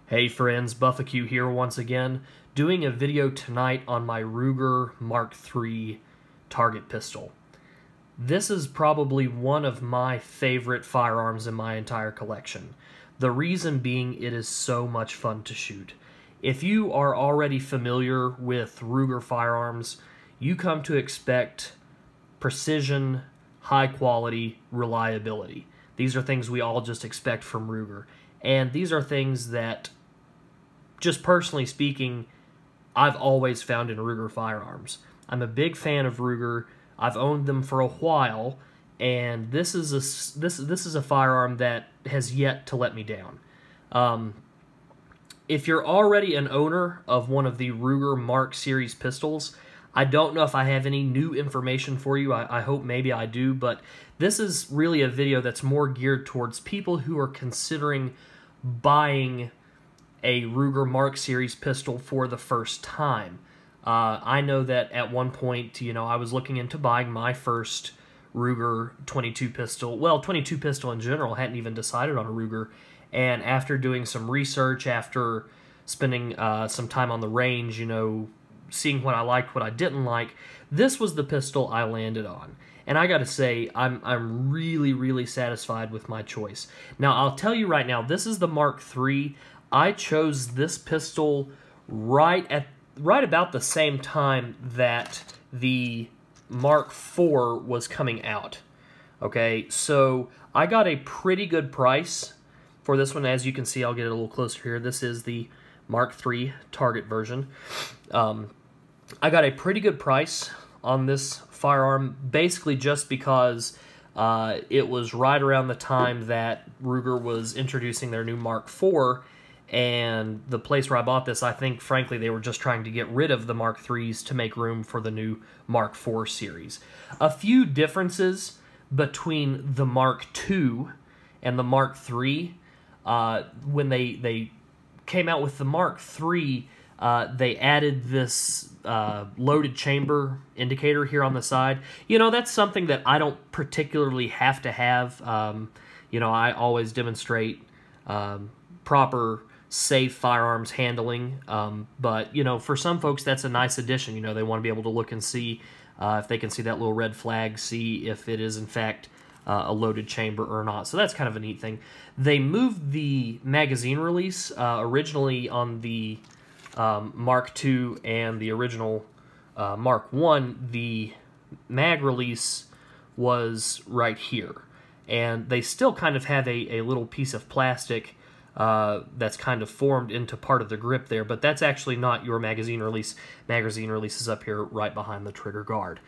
Hey friends, BuffaQ here once again, doing a video tonight on my Ruger Mark III target pistol. This is probably one of my favorite firearms in my entire collection. The reason being it is so much fun to shoot. If you are already familiar with Ruger firearms, you come to expect precision, high quality, reliability. These are things we all just expect from Ruger. And these are things that, just personally speaking, I've always found in Ruger firearms. I'm a big fan of Ruger. I've owned them for a while, and this is a firearm that has yet to let me down. If you're already an owner of one of the Ruger Mark series pistols, I don't know if I have any new information for you. I hope maybe I do, but this is really a video that's more geared towards people who are considering buying a Ruger Mark series pistol for the first time. I know that at one point, I was looking into buying my first Ruger 22 pistol. Well, 22 pistol in general, hadn't even decided on a Ruger. And after doing some research, after spending some time on the range, seeing what I liked, what I didn't like, this was the pistol I landed on. And I gotta say, I'm really, really satisfied with my choice. Now, I'll tell you right now, this is the Mark III. I chose this pistol right about the same time that the Mark IV was coming out. Okay, so I got a pretty good price for this one. As you can see, I'll get it a little closer here. This is the Mark III target version. I got a pretty good price on this firearm, basically just because it was right around the time that Ruger was introducing their new Mark IV, and the place where I bought this, I think, frankly, they were just trying to get rid of the Mark IIIs to make room for the new Mark IV series. A few differences between the Mark II and the Mark III. When they came out with the Mark III, they added this loaded chamber indicator here on the side. That's something that I don't particularly have to have. I always demonstrate proper, safe firearms handling. But, for some folks, that's a nice addition. They want to be able to look and see if they can see that little red flag, see if it is, in fact, a loaded chamber or not. So that's kind of a neat thing. They moved the magazine release. Originally on the Mark II and the original Mark I, the mag release was right here. And they still kind of have a little piece of plastic that's kind of formed into part of the grip there, but that's actually not your magazine release. Magazine release is up here right behind the trigger guard.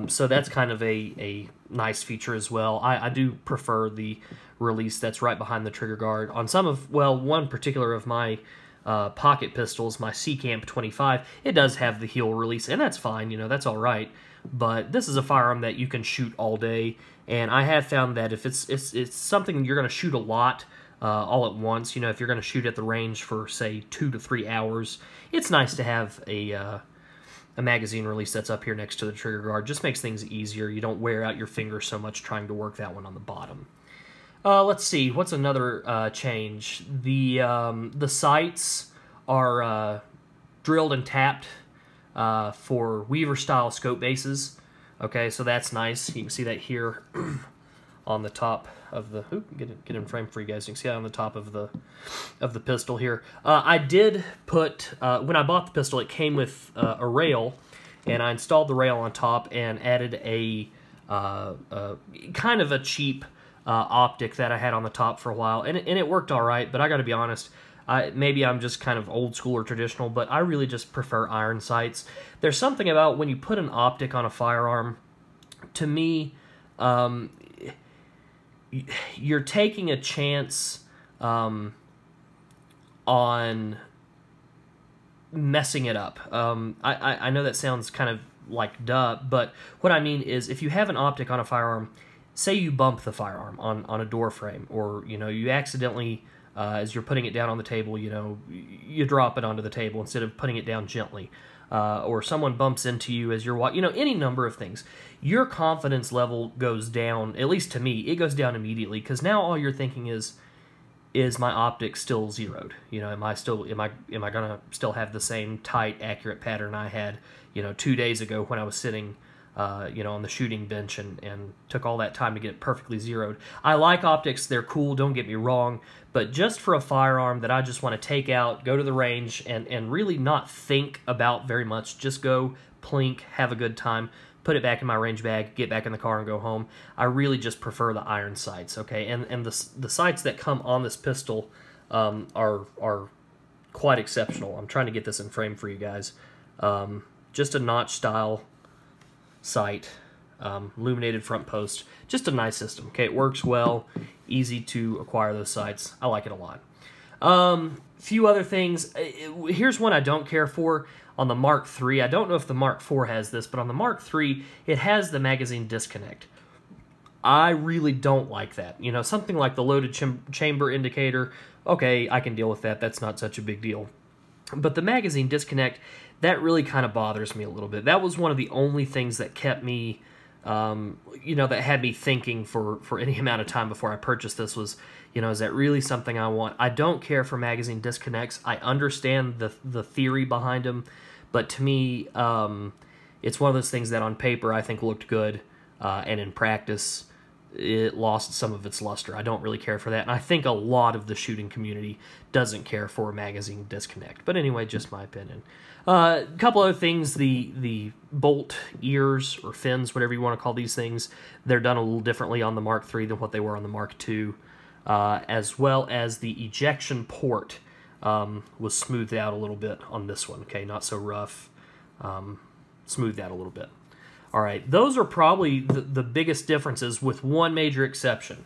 So that's kind of a nice feature as well. I do prefer the release that's right behind the trigger guard. On some of, one particular of my pocket pistols, my Camp 25, it does have the heel release, and that's fine, that's all right. But this is a firearm that you can shoot all day, and I have found that if it's something you're going to shoot a lot, all at once, if you're going to shoot at the range for, say, 2 to 3 hours, it's nice to have a magazine release that's up here next to the trigger guard. Just makes things easier. You don't wear out your fingers so much trying to work that one on the bottom. Let's see, what's another change? The sights are drilled and tapped for Weaver-style scope bases. Okay, so that's nice. You can see that here on the top of the, get in frame for you guys. You can see that on the top of the pistol here. I did put, when I bought the pistol, it came with a rail, and I installed the rail on top and added a kind of a cheap optic that I had on the top for a while, and it worked all right. But I got to be honest, maybe I'm just kind of old school or traditional, but I really just prefer iron sights. There's something about when you put an optic on a firearm, to me, you're taking a chance on messing it up. I know that sounds kind of like duh, but what I mean is if you have an optic on a firearm, say you bump the firearm on a door frame, or you accidentally, as you're putting it down on the table, you drop it onto the table instead of putting it down gently. Or someone bumps into you as you're walking, any number of things. Your confidence level goes down, at least to me, it goes down immediately, because now all you're thinking is, is my optics still zeroed? You know, am I gonna still have the same tight, accurate pattern I had, you know, 2 days ago when I was sitting, you know, on the shooting bench and took all that time to get it perfectly zeroed? I like optics; they're cool. Don't get me wrong, but just for a firearm that I just want to take out, go to the range, and really not think about very much, just go plink, have a good time, put it back in my range bag, get back in the car and go home. I really just prefer the iron sights, okay? And the sights that come on this pistol are quite exceptional. I'm trying to get this in frame for you guys. Just a notch style sight, illuminated front post, just a nice system, okay? It works well, easy to acquire those sights. I like it a lot. Few other things. Here's one I don't care for. On the Mark III, I don't know if the Mark IV has this, but on the Mark III, it has the magazine disconnect. I really don't like that. You know, something like the loaded chamber indicator, okay, I can deal with that. That's not such a big deal. But the magazine disconnect, that really kind of bothers me a little bit. That was one of the only things that kept me, you know, that had me thinking for any amount of time before I purchased this was, you know, is that really something I want? I don't care for magazine disconnects. I understand the theory behind them. But to me, it's one of those things that on paper I think looked good, and in practice it lost some of its luster. I don't really care for that, and I think a lot of the shooting community doesn't care for a magazine disconnect. But anyway, just my opinion. A couple other things, the bolt ears or fins, whatever you want to call these things, they're done a little differently on the Mark III than what they were on the Mark II, as well as the ejection port. Was smoothed out a little bit on this one, okay, not so rough, smoothed out a little bit. All right, those are probably the biggest differences with one major exception,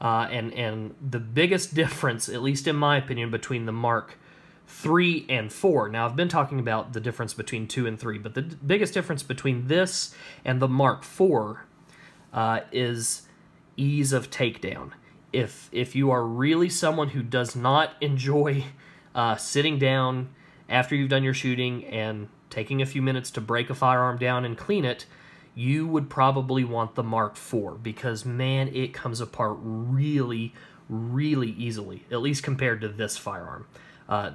and the biggest difference, at least in my opinion, between the Mark III and IV. Now, I've been talking about the difference between 2 and 3, but the biggest difference between this and the Mark IV is ease of takedown. If you are really someone who does not enjoy sitting down after you've done your shooting and taking a few minutes to break a firearm down and clean it, you would probably want the Mark IV because, man, it comes apart really, really easily, at least compared to this firearm.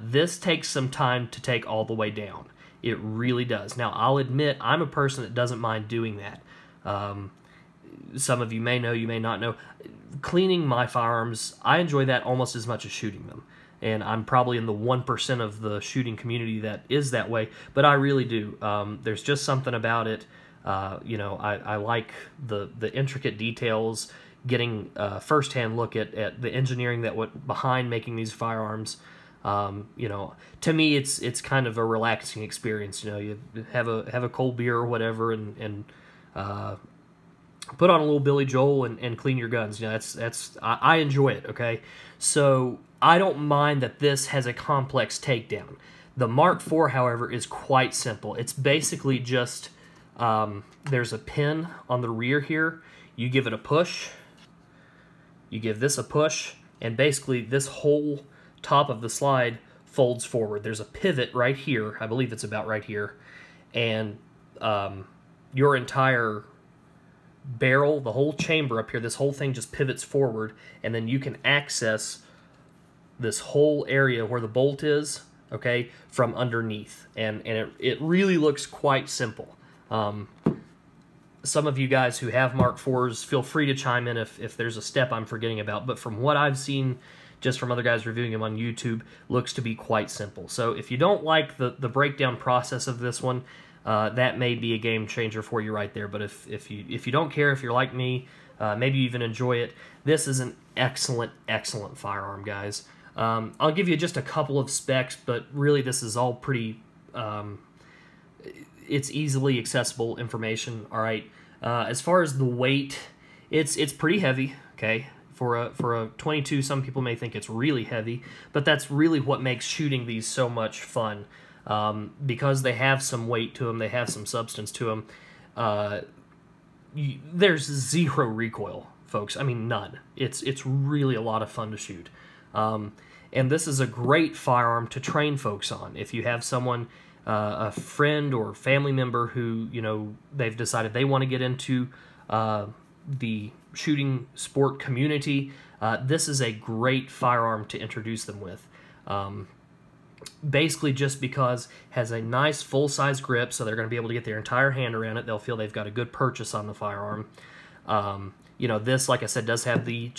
This takes some time to take all the way down. It really does. Now, I'll admit I'm a person that doesn't mind doing that. Some of you may know, you may not know. Cleaning my firearms, I enjoy that almost as much as shooting them. And I'm probably in the 1% of the shooting community that is that way, but I really do. There's just something about it. You know, I like the intricate details, getting a first-hand look at the engineering that went behind making these firearms. You know, to me, it's kind of a relaxing experience. You know, you have a cold beer or whatever, and put on a little Billy Joel and clean your guns. You know, I enjoy it. Okay, so I don't mind that this has a complex takedown. The Mark IV, however, is quite simple. It's basically just there's a pin on the rear here. You give it a push. You give this a push, and basically this whole top of the slide folds forward. There's a pivot right here. I believe it's about right here, and your entire barrel, the whole chamber up here, this whole thing just pivots forward, and then you can access this whole area where the bolt is, okay, from underneath, and it really looks quite simple. Some of you guys who have Mark IVs, feel free to chime in if there's a step I'm forgetting about, but from what I've seen just from other guys reviewing them on YouTube, looks to be quite simple. So if you don't like the breakdown process of this one, that may be a game changer for you right there. But if you don't care, if you're like me, maybe you even enjoy it, this is an excellent, excellent firearm, guys. I'll give you just a couple of specs, but really this is all pretty, it's easily accessible information, all right? As far as the weight, it's pretty heavy, okay? For a 22, some people may think it's really heavy, but that's really what makes shooting these so much fun. Because they have some weight to them, they have some substance to them, there's zero recoil, folks. I mean, none. It's really a lot of fun to shoot. And this is a great firearm to train folks on. If you have someone, a friend or family member who, you know, they've decided they want to get into the shooting sport community, this is a great firearm to introduce them with. Basically just because it has a nice full-size grip, so they're going to be able to get their entire hand around it. They'll feel they've got a good purchase on the firearm. You know, this, like I said, does have the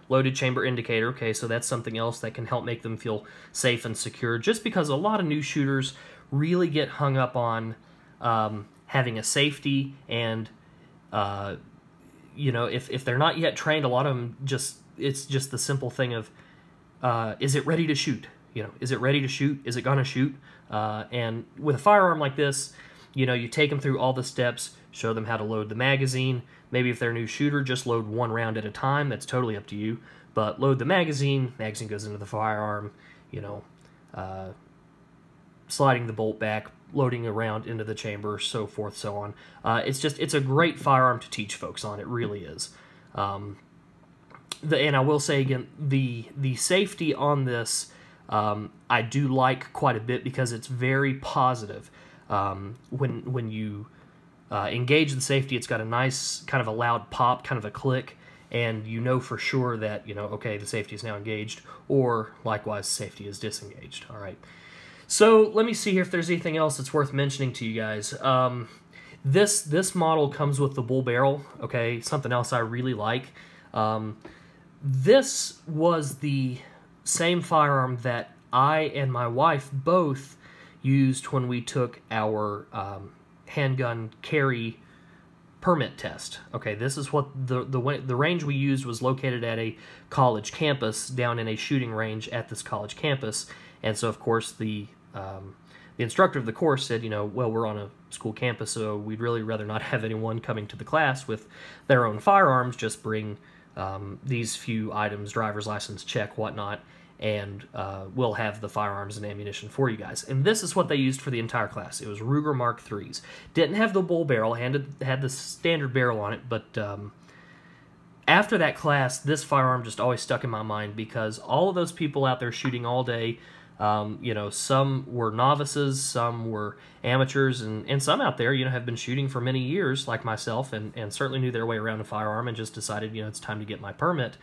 loaded chamber indicator. Okay, so that's something else that can help make them feel safe and secure, just because a lot of new shooters really get hung up on having a safety, and you know, if they're not yet trained, a lot of them it's just the simple thing of, is it ready to shoot? You know, is it ready to shoot? Is it gonna shoot? And with a firearm like this, you know, you take them through all the steps, show them how to load the magazine. Maybe if they're a new shooter, just load one round at a time. That's totally up to you. But load the magazine goes into the firearm, you know, sliding the bolt back, loading a round into the chamber, so forth, so on. It's a great firearm to teach folks on. It really is. And I will say again, the safety on this, I do like quite a bit, because it's very positive. When you engage the safety, it's got a nice kind of a loud pop, kind of a click, and you know for sure that, you know, okay, the safety is now engaged, or likewise, safety is disengaged. All right. So let me see here if there's anything else that's worth mentioning to you guys. This model comes with the bull barrel. Okay, something else I really like. This was the same firearm that I and my wife both used when we took our handgun carry permit test. Okay, this is what the range we used was located at a college campus, down in a shooting range at this college campus, and so of course the instructor of the course said, you know, well, we're on a school campus, so we'd really rather not have anyone coming to the class with their own firearms. Just bring these few items, driver's license, check, whatnot, and we'll have the firearms and ammunition for you guys. And this is what they used for the entire class. It was Ruger Mark IIIs. Didn't have the bull barrel, had the standard barrel on it, but after that class, this firearm just always stuck in my mind, because all of those people out there shooting all day, you know, some were novices, some were amateurs, and some out there, you know, have been shooting for many years, like myself, and certainly knew their way around a firearm and just decided, you know, it's time to get my permit.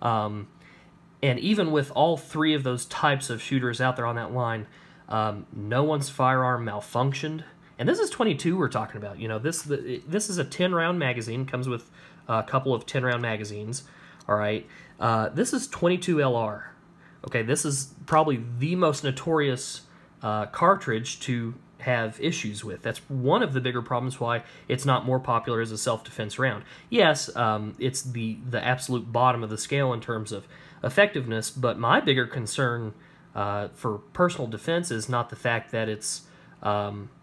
And even with all three of those types of shooters out there on that line, no one's firearm malfunctioned. And this is 22 we're talking about. You know, this is a 10-round magazine, comes with a couple of 10-round magazines. All right, this is 22 LR. Okay, this is probably the most notorious cartridge to have issues with. That's one of the bigger problems why it's not more popular as a self-defense round. Yes, it's the absolute bottom of the scale in terms of effectiveness, but my bigger concern for personal defense is not the fact that it's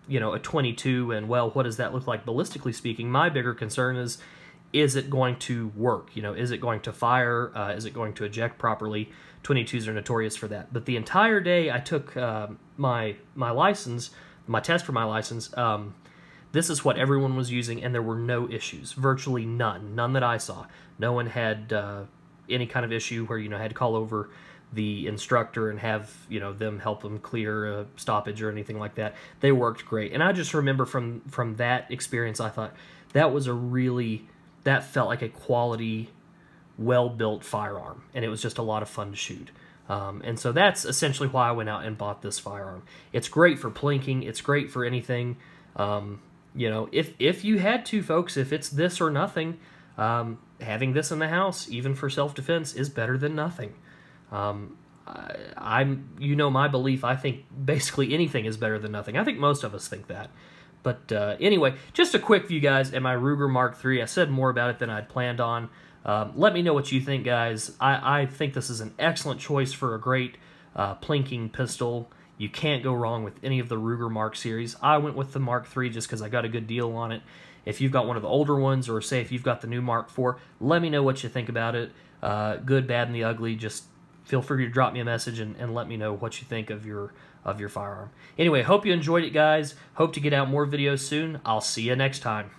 you know, a 22 and, well, what does that look like ballistically speaking? My bigger concern is it going to work? You know, is it going to fire? Is it going to eject properly? 22s are notorious for that. But the entire day I took my license, my test for my license, this is what everyone was using, and there were no issues. Virtually none. None that I saw. No one had any kind of issue where, you know, had to call over the instructor and have, you know, them help them clear a stoppage or anything like that. They worked great. And I just remember from that experience, I thought that was that felt like a quality, well-built firearm, and it was just a lot of fun to shoot. And so that's essentially why I went out and bought this firearm. It's great for plinking. It's great for anything. You know, if you had to, folks, if it's this or nothing, having this in the house, even for self-defense, is better than nothing. You know my belief, I think basically anything is better than nothing. I think most of us think that. But anyway, just a quick view, guys, at my Ruger Mark III. I said more about it than I'd planned on. Let me know what you think, guys. I think this is an excellent choice for a great plinking pistol. You can't go wrong with any of the Ruger Mark series. I went with the Mark III just because I got a good deal on it. If you've got one of the older ones, or say if you've got the new Mark IV, let me know what you think about it. Good, bad, and the ugly. Just feel free to drop me a message and let me know what you think of your firearm. Anyway, hope you enjoyed it, guys. Hope to get out more videos soon. I'll see you next time.